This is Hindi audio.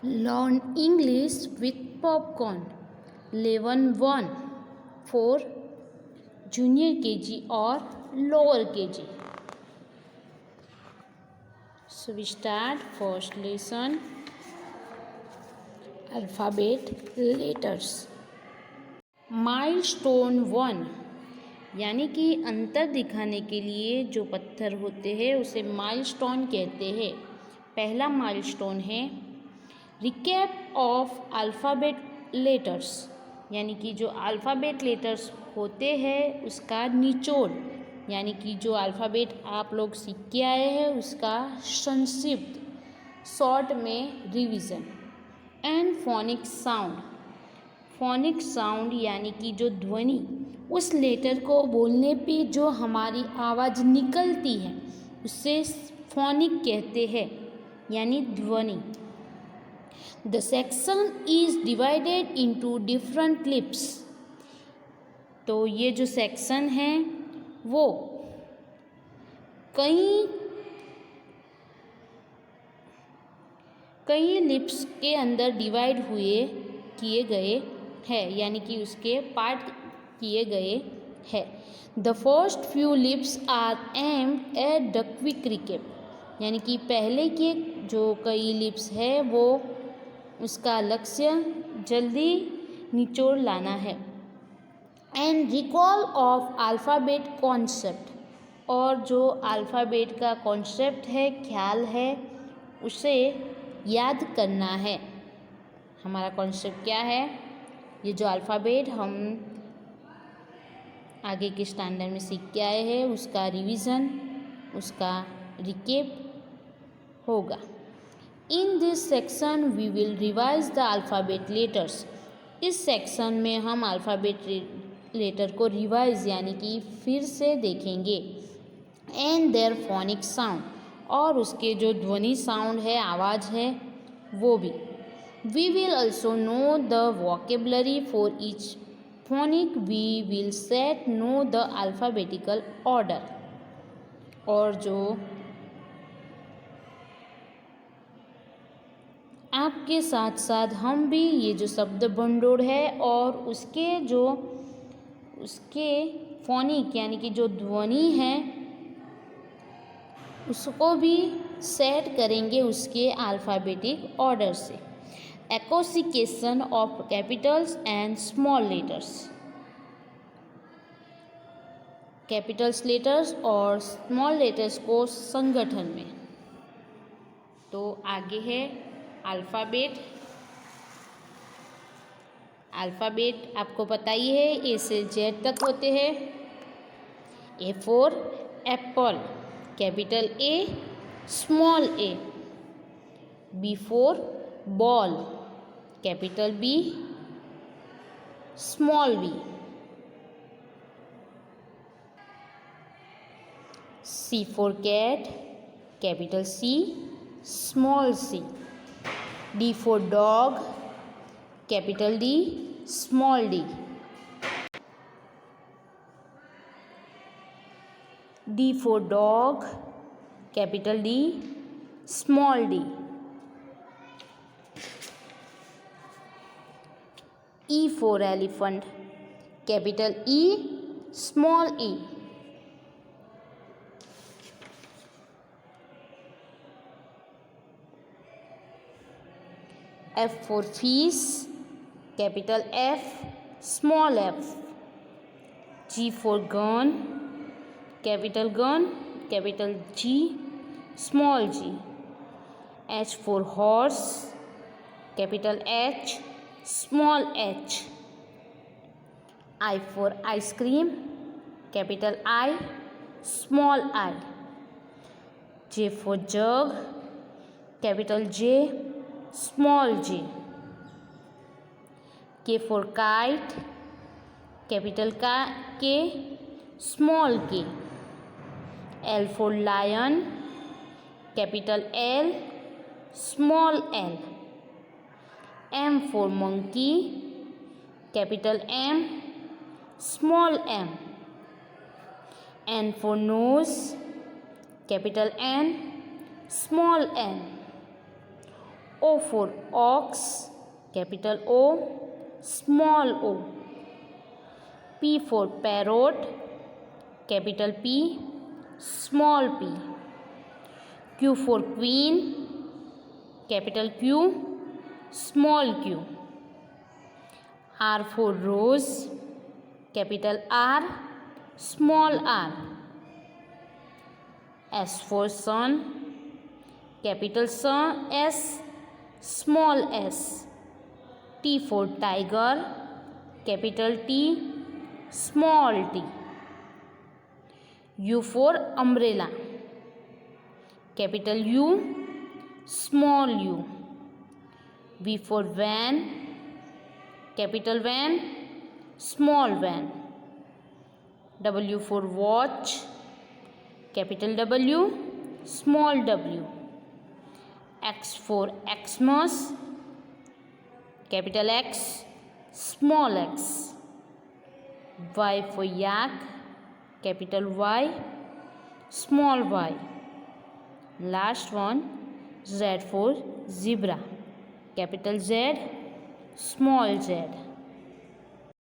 Learn English with popcorn. Level 1 for junior KG or lower KG. So we start first lesson, alphabet letters. Milestone 1 यानी कि अंतर दिखाने के लिए जो पत्थर होते हैं उसे माइलस्टोन कहते हैं। पहला माइलस्टोन है रिकैप ऑफ अल्फ़ाबेट लेटर्स, यानी कि जो अल्फ़ाबेट लेटर्स होते हैं उसका निचोड़, यानी कि जो अल्फ़ाबेट आप लोग सीख के आए हैं उसका संक्षिप्त शॉर्ट में revision. And phonic sound, phonic sound यानी कि जो ध्वनि उस लेटर को बोलने पे जो हमारी आवाज़ निकलती है उससे फोनिक कहते हैं, यानी ध्वनि। The section is divided into different lips, तो ये जो सेक्शन है वो कई लिप्स के अंदर डिवाइड किए गए हैं, यानी कि उसके पार्ट किए गए हैं। The first few lips are aimed at the quick recap, यानी कि पहले के जो कई लिप्स है वो उसका लक्ष्य जल्दी निचोड़ लाना है। And recall of alphabet concept, और जो अल्फ़ाबेट का कॉन्सेप्ट है, ख्याल है, उसे याद करना है। हमारा कॉन्सेप्ट क्या है? ये जो अल्फ़ाबेट हम आगे के स्टैंडर्ड में सीख के आए हैं उसका रिवीजन, उसका रिकेप होगा। In this section we will revise the alphabet letters, इस सेक्शन में हम अल्फ़ाबेट लेटर को रिवाइज यानी कि फिर से देखेंगे। एंड देयर फोनिक साउंड, और उसके जो ध्वनि साउंड है, आवाज़ है, वो भी। We will also know the vocabulary for each phonic, we will set know the alphabetical order, और जो आपके साथ साथ हम भी ये जो शब्द भंडोर है और उसके फोनिक यानी कि जो ध्वनि है उसको भी सेट करेंगे उसके अल्फ़ाबेटिक ऑर्डर से। एकोसिकेशन of capitals and small letters, capitals letters और स्मॉल लेटर्स को संगठन में। तो आगे है अल्फ़ाबेट। अल्फ़ाबेट आपको पता ही है, ए से जेड तक होते हैं। A for apple, capital A small A. B for ball, capital B small B. C for cat, capital C small C. D for dog, capital D small D. D for dog, capital D, small d. E for elephant, capital E, small e. F for fish, capital F, small f. G for gun, capital gun, capital G, small g. H for horse, capital H, small h. I for ice cream, capital I, small I. J for jug, capital J, small j. K for kite, capital K, small k. L for lion, capital L, small l. M for monkey, capital M, small m. N for nose, capital N, small n. O for ox, capital O, small o. P for parrot, capital P, small p. Q for queen, capital Q, small q. R for rose, capital R, small r. S for sun, capital S, small s. T for tiger, capital T, small t. U for umbrella, capital U, small u. V for van, capital van, small van. W for watch, capital W, small w. X for Xmas, capital X, small x. Y for yak, capital Y, small y. Last one, Z for zebra, capital Z, small z.